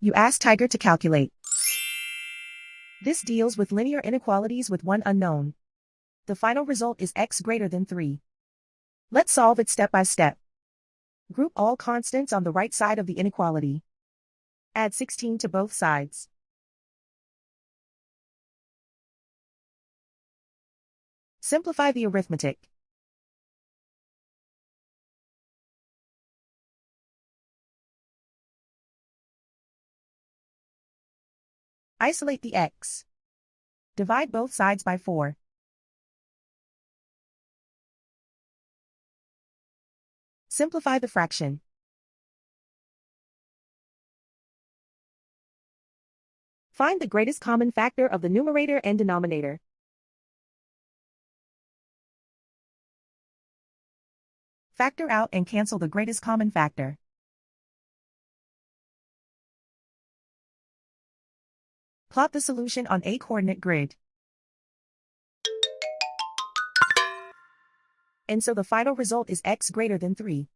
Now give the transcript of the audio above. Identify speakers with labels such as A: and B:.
A: You ask Tiger to calculate. This deals with linear inequalities with one unknown. The final result is x greater than 3. Let's solve it step by step. Group all constants on the right side of the inequality. Add 16 to both sides. Simplify the arithmetic. Isolate the x. Divide both sides by 4. Simplify the fraction. Find the greatest common factor of the numerator and denominator. Factor out and cancel the greatest common factor. Plot the solution on a coordinate grid. And so the final result is x greater than 3.